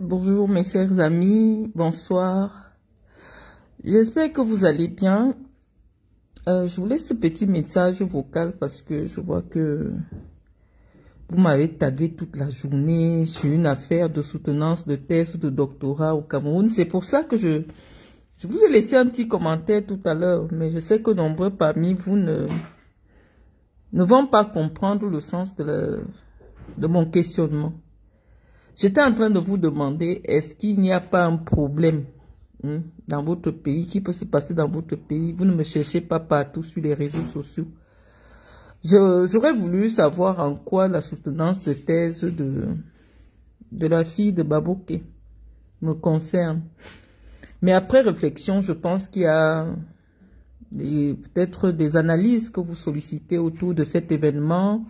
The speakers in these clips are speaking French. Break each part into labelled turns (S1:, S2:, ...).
S1: Bonjour mes chers amis, bonsoir. J'espère que vous allez bien. Je vous laisse ce petit message vocal parce que je vois que vous m'avez tagué toute la journée sur une affaire de soutenance de thèse de doctorat au Cameroun. C'est pour ça que je vous ai laissé un petit commentaire tout à l'heure, mais je sais que nombreux parmi vous ne vont pas comprendre le sens de mon questionnement. J'étais en train de vous demander, est-ce qu'il n'y a pas un problème dans votre pays, qui peut se passer dans votre pays? Vous ne me cherchez pas partout sur les réseaux sociaux. J'aurais voulu savoir en quoi la soutenance de thèse de la fille de Babouké me concerne. Mais après réflexion, je pense qu'il y a peut-être des analyses que vous sollicitez autour de cet événement,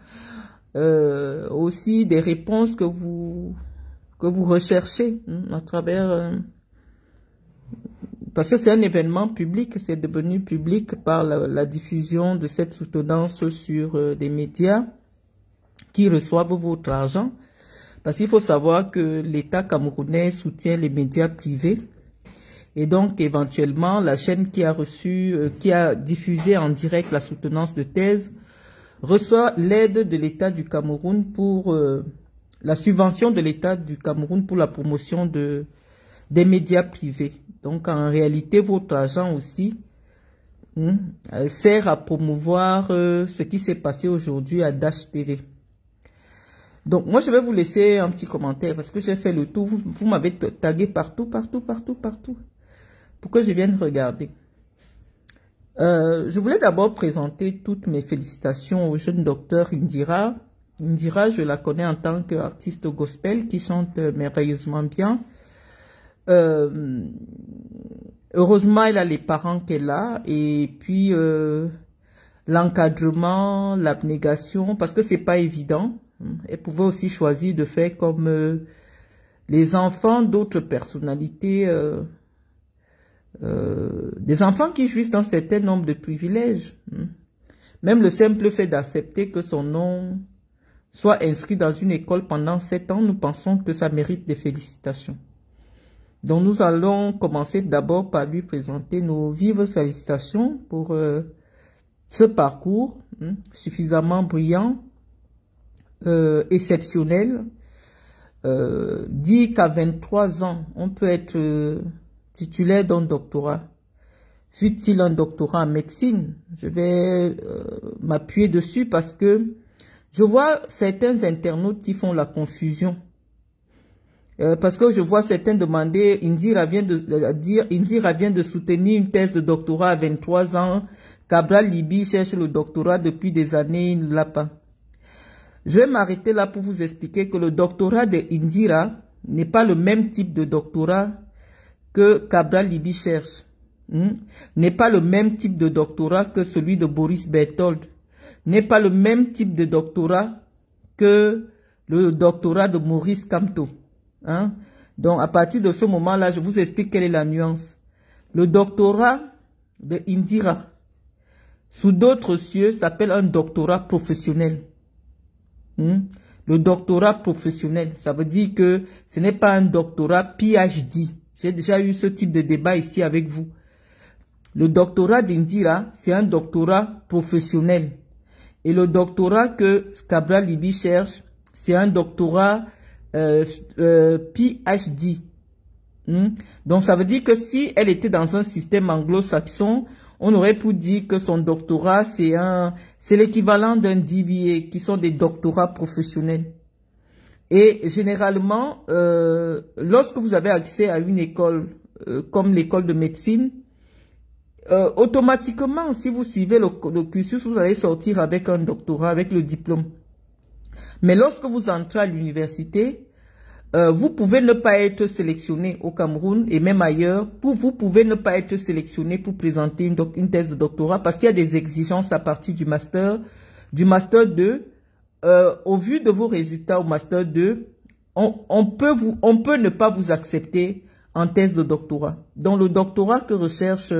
S1: aussi des réponses que vous recherchez à travers... parce que c'est un événement public, c'est devenu public par la diffusion de cette soutenance sur des médias qui reçoivent votre argent. Parce qu'il faut savoir que l'État camerounais soutient les médias privés. Et donc, éventuellement, la chaîne qui a diffusé en direct la soutenance de thèse reçoit l'aide de l'État du Cameroun pour... la subvention de l'État du Cameroun pour la promotion des médias privés. Donc, en réalité, votre argent aussi sert à promouvoir ce qui s'est passé aujourd'hui à Dash TV. Donc, moi, je vais vous laisser un petit commentaire parce que j'ai fait le tour. Vous m'avez tagué partout, pour que je vienne regarder. Je voulais d'abord présenter toutes mes félicitations au jeune docteur Indira. Indira, je la connais en tant qu'artiste gospel qui chante merveilleusement bien. Heureusement, elle a les parents qu'elle a et puis l'encadrement, l'abnégation, parce que c'est pas évident. Elle pouvait aussi choisir de faire comme les enfants d'autres personnalités, des enfants qui jouissent d'un certain nombre de privilèges. Même le simple fait d'accepter que son nom soit inscrit dans une école pendant 7 ans, nous pensons que ça mérite des félicitations. Donc nous allons commencer d'abord par lui présenter nos vives félicitations pour ce parcours suffisamment brillant, exceptionnel. Dit qu'à 23 ans, on peut être titulaire d'un doctorat. Fut-il un doctorat en médecine? Je vais m'appuyer dessus parce que je vois certains internautes qui font la confusion. Parce que je vois certains demander, Indira vient de soutenir une thèse de doctorat à 23 ans. Cabral Libi cherche le doctorat depuis des années, il ne l'a pas. Je vais m'arrêter là pour vous expliquer que le doctorat de Indira n'est pas le même type de doctorat que Cabral Libi cherche. N'est pas le même type de doctorat que celui de Boris Berthold. N'est pas le même type de doctorat que le doctorat de Maurice Kamto. Donc, à partir de ce moment-là, je vous explique quelle est la nuance. Le doctorat de Indira, sous d'autres cieux, s'appelle un doctorat professionnel. Le doctorat professionnel, ça veut dire que ce n'est pas un doctorat PhD. J'ai déjà eu ce type de débat ici avec vous. Le doctorat d'Indira, c'est un doctorat professionnel. Et le doctorat que Cabral Libi cherche, c'est un doctorat PhD. Donc ça veut dire que si elle était dans un système anglo-saxon, on aurait pu dire que son doctorat c'est l'équivalent d'un DBA, qui sont des doctorats professionnels. Et généralement, lorsque vous avez accès à une école comme l'école de médecine, automatiquement, si vous suivez le cursus, vous allez sortir avec un doctorat, avec le diplôme. Mais lorsque vous entrez à l'université, vous pouvez ne pas être sélectionné au Cameroun et même ailleurs. Vous pouvez ne pas être sélectionné pour présenter une thèse de doctorat parce qu'il y a des exigences à partir du master 2. Au vu de vos résultats au master 2, on peut ne pas vous accepter en thèse de doctorat. Donc le doctorat que recherche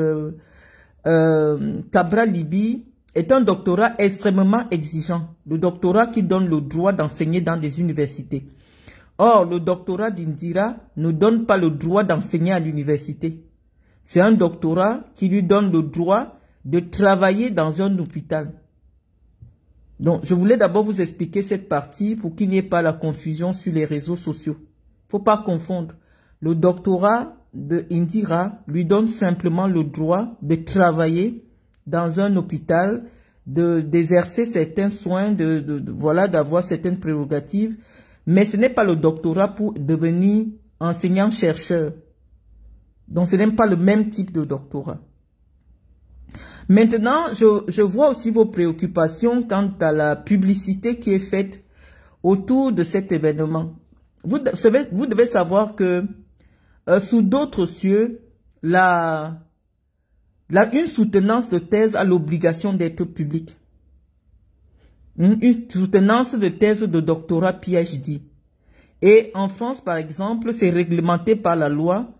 S1: Cabral Libi est un doctorat extrêmement exigeant. Le doctorat qui donne le droit d'enseigner dans des universités. Or, le doctorat d'Indira ne donne pas le droit d'enseigner à l'université. C'est un doctorat qui lui donne le droit de travailler dans un hôpital. Donc, je voulais d'abord vous expliquer cette partie pour qu'il n'y ait pas la confusion sur les réseaux sociaux. Il ne faut pas confondre. Le doctorat de Indira lui donne simplement le droit de travailler dans un hôpital, d'exercer certains soins, voilà, d'avoir certaines prérogatives. Mais ce n'est pas le doctorat pour devenir enseignant-chercheur. Donc, ce n'est pas le même type de doctorat. Maintenant, je vois aussi vos préoccupations quant à la publicité qui est faite autour de cet événement. Vous devez savoir que sous d'autres cieux, une soutenance de thèse a l'obligation d'être publique. Une soutenance de thèse de doctorat PhD. Et en France, par exemple, c'est réglementé par la loi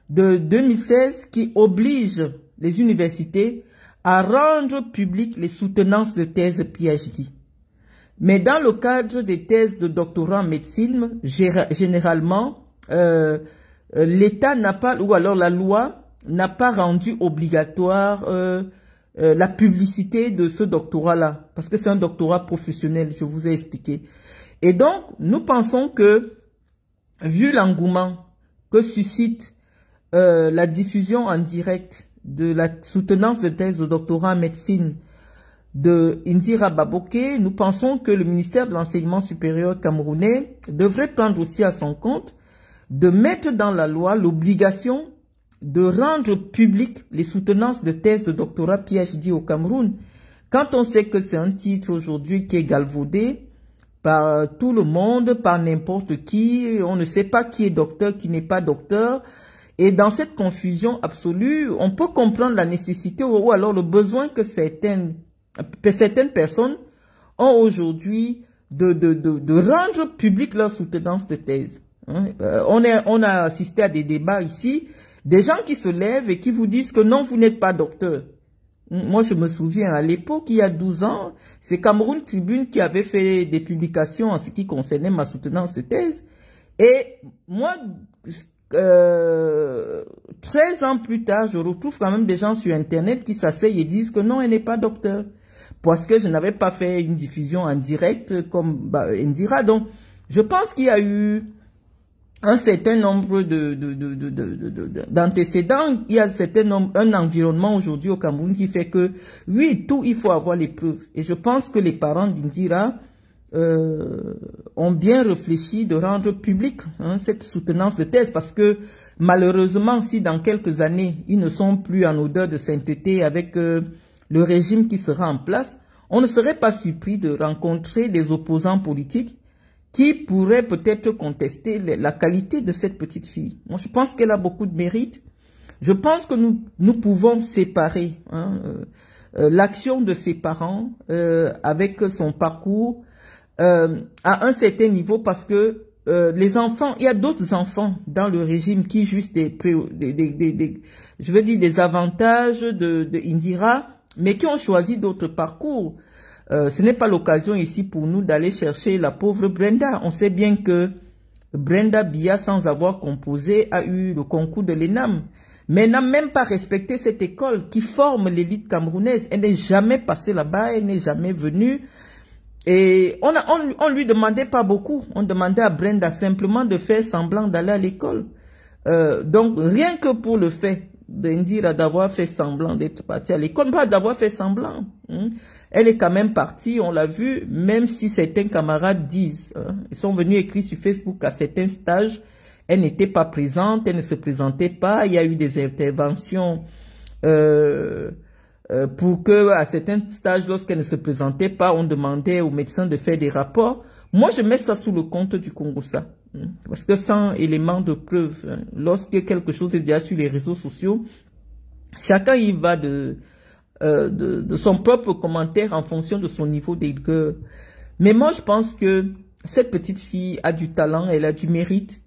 S1: de 2016 qui oblige les universités à rendre publiques les soutenances de thèse PhD. Mais dans le cadre des thèses de doctorat en médecine, généralement, l'État n'a pas, ou alors la loi n'a pas rendu obligatoire la publicité de ce doctorat-là, parce que c'est un doctorat professionnel, je vous ai expliqué. Et donc, nous pensons que, vu l'engouement que suscite la diffusion en direct de la soutenance de thèse de doctorat en médecine de Indira Baboke, nous pensons que le ministère de l'Enseignement supérieur camerounais devrait prendre aussi à son compte de mettre dans la loi l'obligation de rendre public les soutenances de thèse de doctorat PhD au Cameroun. Quand on sait que c'est un titre aujourd'hui qui est galvaudé par tout le monde, par n'importe qui, on ne sait pas qui est docteur, qui n'est pas docteur. Et dans cette confusion absolue, on peut comprendre la nécessité ou alors le besoin que certaines personnes ont aujourd'hui de rendre public leur soutenance de thèse. On a assisté à des débats ici, des gens qui se lèvent et qui vous disent que non, vous n'êtes pas docteur. Moi, je me souviens, à l'époque, il y a 12 ans, c'est Cameroun Tribune qui avait fait des publications en ce qui concernait ma soutenance de thèse. Et moi, 13 ans plus tard, je retrouve quand même des gens sur Internet qui s'asseyent et disent que non, elle n'est pas docteur. Parce que je n'avais pas fait une diffusion en direct comme Indira. Donc, je pense qu'il y a eu un certain nombre d'antécédents. Il y a un environnement aujourd'hui au Cameroun qui fait que, oui, tout, il faut avoir les preuves. Et je pense que les parents d'Indira ont bien réfléchi de rendre public cette soutenance de thèse parce que malheureusement, si dans quelques années, ils ne sont plus en odeur de sainteté avec le régime qui sera en place, on ne serait pas surpris de rencontrer des opposants politiques qui pourraient peut-être contester la qualité de cette petite fille. Moi, je pense qu'elle a beaucoup de mérite. Je pense que nous pouvons séparer l'action de ses parents avec son parcours à un certain niveau parce que les enfants, il y a d'autres enfants dans le régime qui jugent je veux dire des avantages de Indira, mais qui ont choisi d'autres parcours. Ce n'est pas l'occasion ici pour nous d'aller chercher la pauvre Brenda. On sait bien que Brenda Biya, sans avoir composé, a eu le concours de l'ENAM, mais n'a même pas respecté cette école qui forme l'élite camerounaise. Elle n'est jamais passée là-bas, elle n'est jamais venue. Et on lui demandait pas beaucoup. On demandait à Brenda simplement de faire semblant d'aller à l'école. Donc, rien que pour le fait d'Indira d'avoir fait semblant d'être partie à l'école, pas d'avoir fait semblant. Elle est quand même partie, on l'a vu, même si certains camarades disent, ils sont venus écrire sur Facebook à certains stages, elle n'était pas présente, elle ne se présentait pas, il y a eu des interventions pour que à certains stages, lorsqu'elle ne se présentait pas, on demandait aux médecins de faire des rapports. Moi, je mets ça sous le compte du Congossa. Parce que sans élément de preuve, lorsque quelque chose est déjà sur les réseaux sociaux, chacun y va de son propre commentaire en fonction de son niveau d'aigueur. Mais moi, je pense que cette petite fille a du talent, elle a du mérite.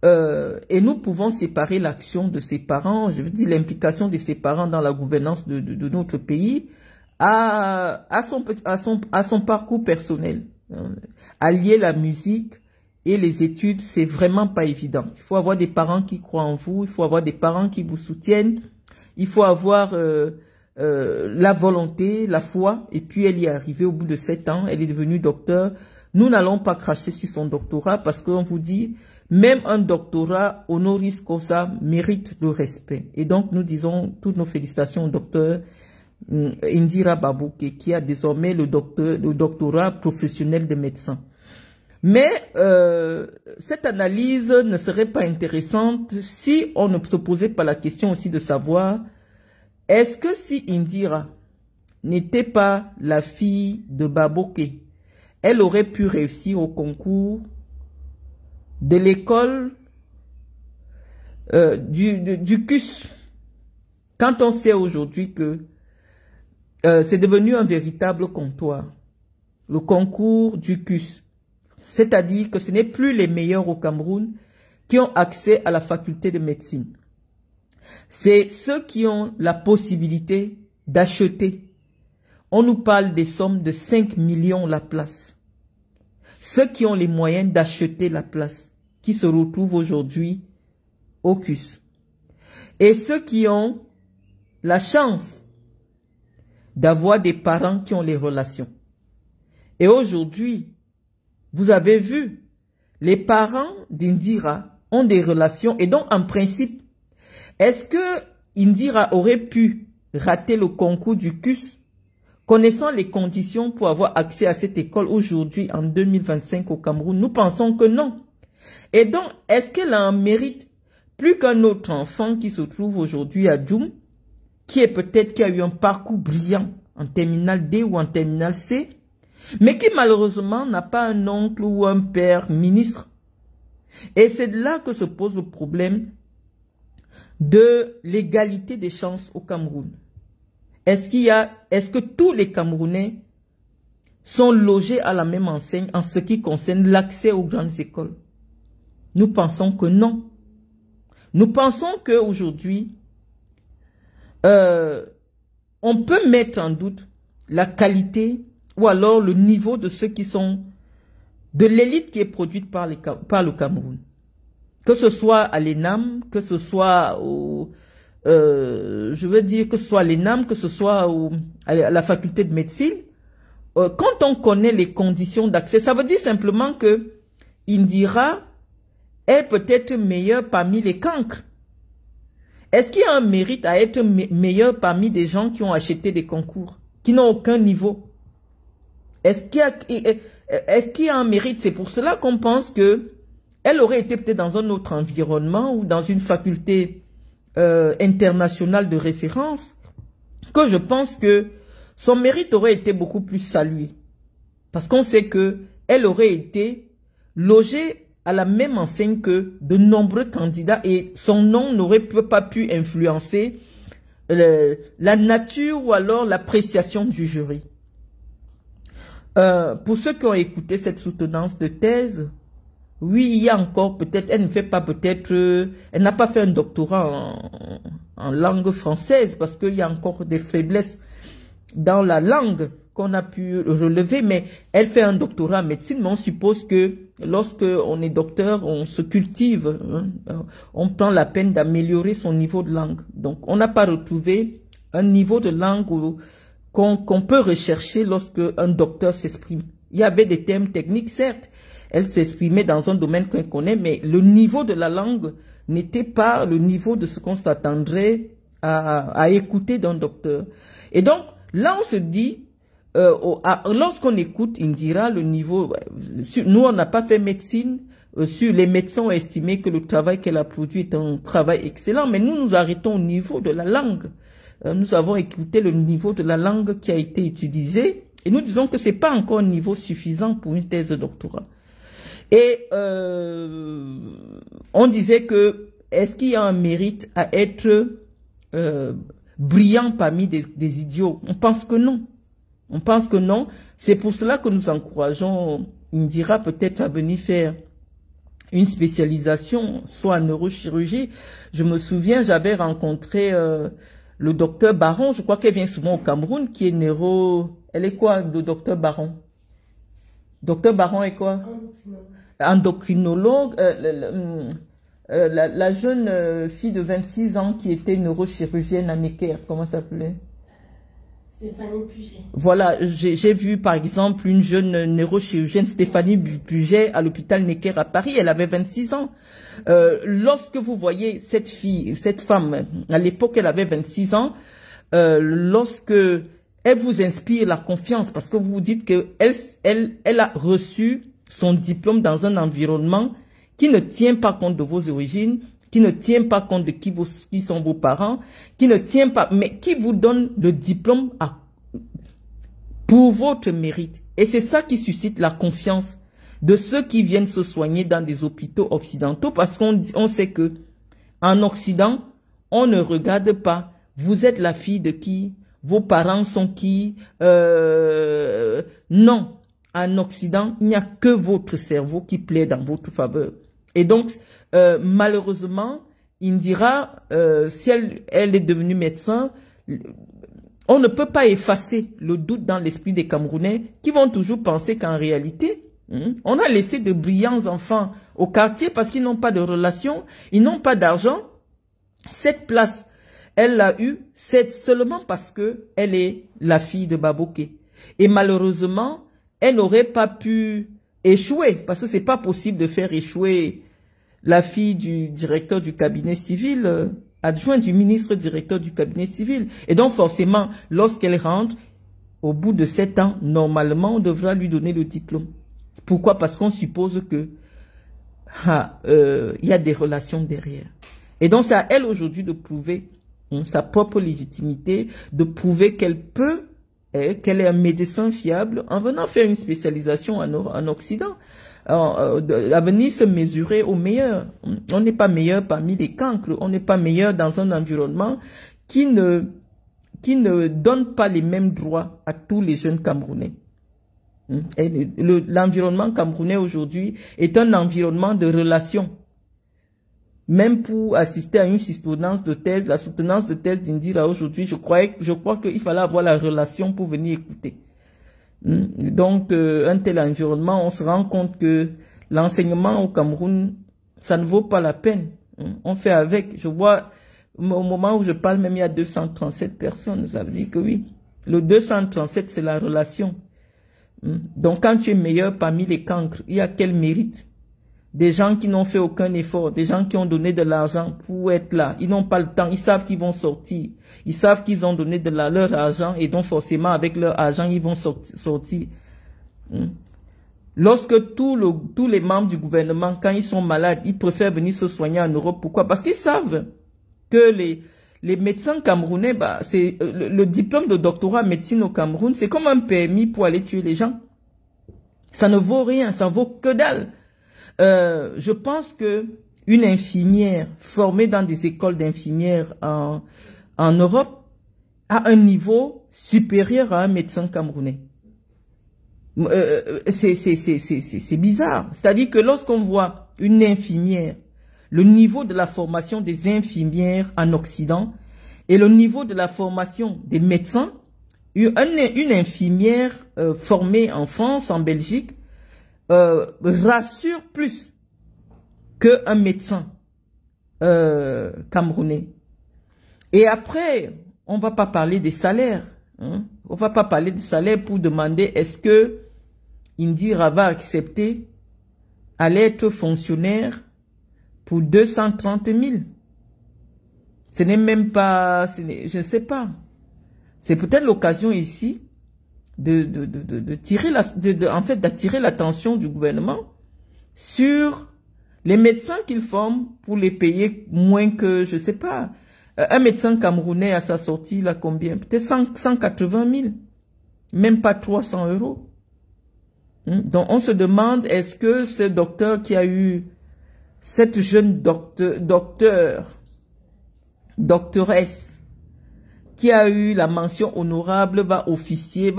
S1: Et nous pouvons séparer l'action de ses parents, je veux dire l'implication de ses parents dans la gouvernance de notre pays à son parcours personnel. Allier la musique et les études, c'est vraiment pas évident. Il faut avoir des parents qui croient en vous, il faut avoir des parents qui vous soutiennent, il faut avoir la volonté, la foi, et puis elle y est arrivée au bout de 7 ans, elle est devenue docteur. Nous n'allons pas cracher sur son doctorat parce qu'on vous dit, même un doctorat honoris causa mérite le respect. Et donc nous disons toutes nos félicitations au docteur Indira Babouke qui a désormais le doctorat professionnel de médecin. Mais cette analyse ne serait pas intéressante si on ne se posait pas la question aussi de savoir est-ce que si Indira n'était pas la fille de Babouke, elle aurait pu réussir au concours de l'école du CUS, quand on sait aujourd'hui que c'est devenu un véritable comptoir, le concours du CUS. C'est-à-dire que ce n'est plus les meilleurs au Cameroun qui ont accès à la faculté de médecine. C'est ceux qui ont la possibilité d'acheter. On nous parle des sommes de 5 millions la place. Ceux qui ont les moyens d'acheter la place, qui se retrouvent aujourd'hui au CUS. Et ceux qui ont la chance d'avoir des parents qui ont les relations. Et aujourd'hui, vous avez vu, les parents d'Indira ont des relations et donc en principe, est-ce que Indira aurait pu rater le concours du CUS connaissant les conditions pour avoir accès à cette école aujourd'hui en 2025 au Cameroun? Nous pensons que non. Et donc, est-ce qu'elle a un mérite plus qu'un autre enfant qui se trouve aujourd'hui à Djoum, qui a eu un parcours brillant en terminale D ou en terminale C, mais qui malheureusement n'a pas un oncle ou un père ministre. Et c'est de là que se pose le problème de l'égalité des chances au Cameroun. Est-ce que tous les Camerounais sont logés à la même enseigne en ce qui concerne l'accès aux grandes écoles? Nous pensons que non. Nous pensons qu'aujourd'hui, on peut mettre en doute la qualité ou alors le niveau de ceux qui sont de l'élite qui est produite par le Cameroun. Que ce soit à l'ENAM, que ce soit je veux dire que ce soit à l'ENAM, que ce soit à la faculté de médecine, quand on connaît les conditions d'accès, ça veut dire simplement que Indira est peut-être meilleure parmi les cancres. Est-ce qu'il y a un mérite à être meilleur parmi des gens qui ont acheté des concours, qui n'ont aucun niveau? Est-ce qu'il y a un mérite? C'est pour cela qu'on pense que elle aurait été peut-être dans un autre environnement ou dans une faculté internationale de référence, que je pense que son mérite aurait été beaucoup plus salué. Parce qu'on sait que elle aurait été logée à la même enseigne que de nombreux candidats et son nom n'aurait pas pu influencer la nature ou alors l'appréciation du jury. Pour ceux qui ont écouté cette soutenance de thèse, oui, il y a encore peut-être, elle ne fait pas peut-être, elle n'a pas fait un doctorat en langue française parce qu'il y a encore des faiblesses dans la langue qu'on a pu relever, mais elle fait un doctorat en médecine, mais on suppose que lorsque on est docteur, on se cultive, hein, on prend la peine d'améliorer son niveau de langue. Donc, on n'a pas retrouvé un niveau de langue qu'on peut rechercher lorsque un docteur s'exprime. Il y avait des termes techniques, certes, elle s'exprimait dans un domaine qu'on connaît, mais le niveau de la langue n'était pas le niveau de ce qu'on s'attendrait à écouter d'un docteur. Et donc, là, on se dit, lorsqu'on écoute Indira, le niveau, nous, on n'a pas fait médecine, les médecins ont estimé que le travail qu'elle a produit est un travail excellent, mais nous nous arrêtons au niveau de la langue. Nous avons écouté le niveau de la langue qui a été utilisé, et nous disons que c'est pas encore un niveau suffisant pour une thèse de doctorat. Et on disait que, est-ce qu'il y a un mérite à être brillant parmi des idiots? On pense que non. On pense que non. C'est pour cela que nous encourageons Indira peut-être à venir faire une spécialisation, soit en neurochirurgie. Je me souviens, j'avais rencontré le docteur Baron, je crois qu'elle vient souvent au Cameroun, qui est neuro... Elle est quoi, le docteur Baron? Docteur Baron est quoi? endocrinologue, la jeune fille de 26 ans qui était neurochirurgienne à Necker, comment ça s'appelait?
S2: Stéphanie Puget.
S1: Voilà, j'ai vu par exemple une jeune neurochirurgienne, Stéphanie Puget, à l'hôpital Necker à Paris, elle avait 26 ans. Lorsque vous voyez cette fille, cette femme, à l'époque elle avait 26 ans, lorsque elle vous inspire la confiance, parce que vous vous dites que elle a reçu son diplôme dans un environnement qui ne tient pas compte de vos origines, qui ne tient pas compte de qui sont vos parents, qui ne tient pas, mais qui vous donne le diplôme pour votre mérite. Et c'est ça qui suscite la confiance de ceux qui viennent se soigner dans des hôpitaux occidentaux, parce qu'on sait que en Occident, on ne regarde pas, vous êtes la fille de qui, vos parents sont qui, non. En Occident, il n'y a que votre cerveau qui plaît dans votre faveur. Et donc, malheureusement, Indira, si elle est devenue médecin, on ne peut pas effacer le doute dans l'esprit des Camerounais qui vont toujours penser qu'en réalité, on a laissé de brillants enfants au quartier parce qu'ils n'ont pas de relations, ils n'ont pas d'argent. Cette place, elle l'a eue, c'est seulement parce que elle est la fille de Baboké. Et malheureusement, elle n'aurait pas pu échouer parce que c'est pas possible de faire échouer la fille du directeur du cabinet civil, adjoint du ministre directeur du cabinet civil. Et donc forcément, lorsqu'elle rentre, au bout de 7 ans, normalement, on devra lui donner le diplôme. Pourquoi? Parce qu'on suppose que y a des relations derrière. Et donc c'est à elle aujourd'hui de prouver sa propre légitimité, de prouver qu'elle peut, qu'elle est un médecin fiable en venant faire une spécialisation en Occident. À venir se mesurer au meilleur. On n'est pas meilleur parmi les cancres, on n'est pas meilleur dans un environnement qui ne donne pas les mêmes droits à tous les jeunes Camerounais. L'environnement camerounais aujourd'hui est un environnement de relations. Même pour assister à une soutenance de thèse, la soutenance de thèse d'Indira aujourd'hui, je crois qu'il fallait avoir la relation pour venir écouter. Donc, un tel environnement, on se rend compte que l'enseignement au Cameroun, ça ne vaut pas la peine. On fait avec. Je vois, au moment où je parle, même il y a 237 personnes. Ça veut dire que oui, le 237, c'est la relation. Donc, quand tu es meilleur parmi les cancres, il y a quel mérite? Des gens qui n'ont fait aucun effort, des gens qui ont donné de l'argent pour être là. Ils n'ont pas le temps, ils savent qu'ils vont sortir. Ils savent qu'ils ont donné de leur argent et donc forcément avec leur argent, ils vont sortir. Lorsque tous les membres du gouvernement, quand ils sont malades, ils préfèrent venir se soigner en Europe. Pourquoi? Parce qu'ils savent que les médecins camerounais, c'est le diplôme de doctorat en médecine au Cameroun, c'est comme un permis pour aller tuer les gens. Ça ne vaut rien, ça vaut que dalle. Je pense que une infirmière formée dans des écoles d'infirmières en Europe a un niveau supérieur à un médecin camerounais. C'est bizarre. C'est-à-dire que lorsqu'on voit une infirmière, le niveau de la formation des infirmières en Occident et le niveau de la formation des médecins, une infirmière formée en France, en Belgique, rassure plus qu'un médecin camerounais. Et après, on va pas parler des salaires. On va pas parler des salaires pour demander est-ce que Indira va accepter aller être fonctionnaire pour 230 000. Ce n'est même pas, je ne sais pas. C'est peut-être l'occasion ici d'attirer l'attention du gouvernement sur les médecins qu'ils forment pour les payer moins que, je sais pas, un médecin camerounais à sa sortie, il a combien? Peut-être 180 000, même pas 300 €. Donc on se demande, est-ce que ce docteur qui a eu, cette jeune doctoresse, qui a eu la mention honorable, va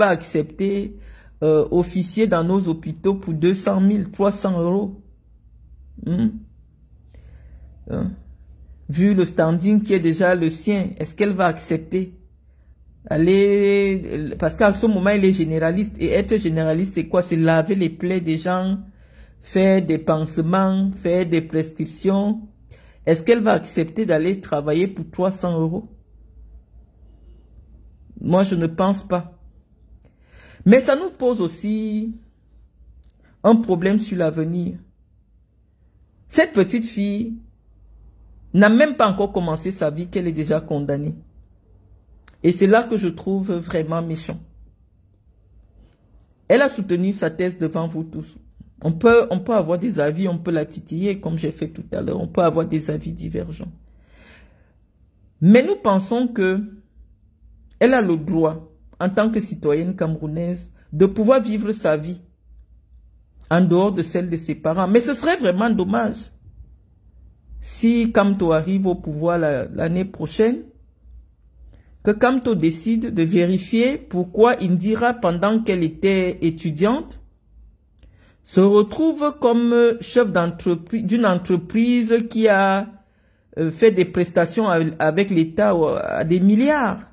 S1: accepter officier dans nos hôpitaux pour 200 000, 300 €. Vu le standing qui est déjà le sien, est-ce qu'elle va accepter? Parce qu'à ce moment, elle est généraliste. Et être généraliste, c'est quoi? C'est laver les plaies des gens faire des pansements, faire des prescriptions, est-ce qu'elle va accepter d'aller travailler pour 300 €? Moi, je ne pense pas. Mais ça nous pose aussi un problème sur l'avenir. Cette petite fille n'a même pas encore commencé sa vie qu'elle est déjà condamnée. Et c'est là que je trouve vraiment méchant. Elle a soutenu sa thèse devant vous tous. On peut avoir des avis, on peut la titiller comme j'ai fait tout à l'heure. On peut avoir des avis divergents. Mais nous pensons que elle a le droit, en tant que citoyenne camerounaise, de pouvoir vivre sa vie en dehors de celle de ses parents. Mais ce serait vraiment dommage si Kamto arrive au pouvoir l'année prochaine, que Kamto décide de vérifier pourquoi Indira, pendant qu'elle était étudiante, se retrouve comme chef d'entreprise d'une entreprise qui a fait des prestations avec l'État à des milliards.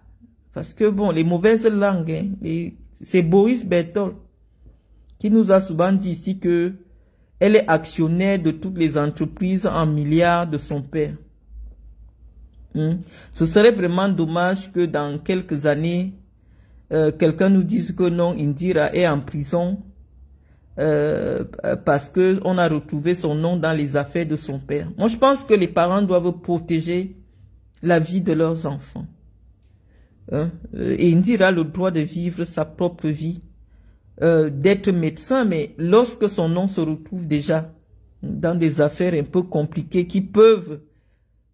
S1: Parce que bon, les mauvaises langues, hein, c'est Boris Berthold qui nous a souvent dit ici que elle est actionnaire de toutes les entreprises en milliards de son père. Ce serait vraiment dommage que dans quelques années, quelqu'un nous dise que non, Indira est en prison parce que on a retrouvé son nom dans les affaires de son père. Moi, je pense que les parents doivent protéger la vie de leurs enfants. Et Indira a le droit de vivre sa propre vie, d'être médecin, mais lorsque son nom se retrouve déjà dans des affaires un peu compliquées qui peuvent,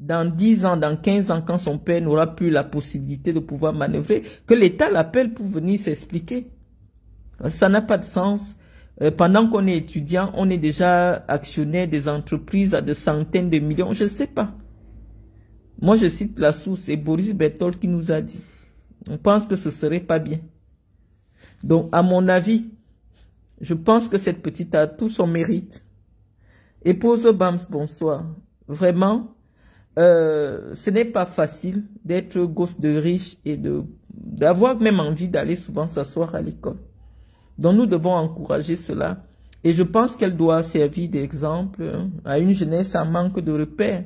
S1: dans 10 ans, dans 15 ans, quand son père n'aura plus la possibilité de pouvoir manœuvrer, que l'État l'appelle pour venir s'expliquer. Ça n'a pas de sens. Pendant qu'on est étudiant, on est déjà actionnaire des entreprises à de centaines de millions. Je ne sais pas. Moi, je cite la source, c'est Boris Berthold qui nous a dit. On pense que ce serait pas bien. Donc, à mon avis, je pense que cette petite a tout son mérite. Épouse Bams, bonsoir. Vraiment, ce n'est pas facile d'être gosse de riche et d'avoir même envie d'aller souvent s'asseoir à l'école. Donc, nous devons encourager cela. Et je pense qu'elle doit servir d'exemple à une jeunesse en manque de repères.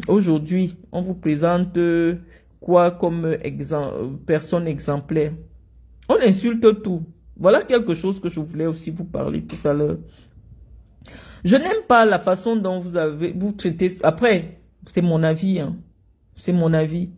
S1: Aujourd'hui, on vous présente quoi comme personne exemplaire? On insulte tout. Voilà quelque chose que je voulais aussi vous parler tout à l'heure. Je n'aime pas la façon dont vous traitez. Après, c'est mon avis. Hein. C'est mon avis.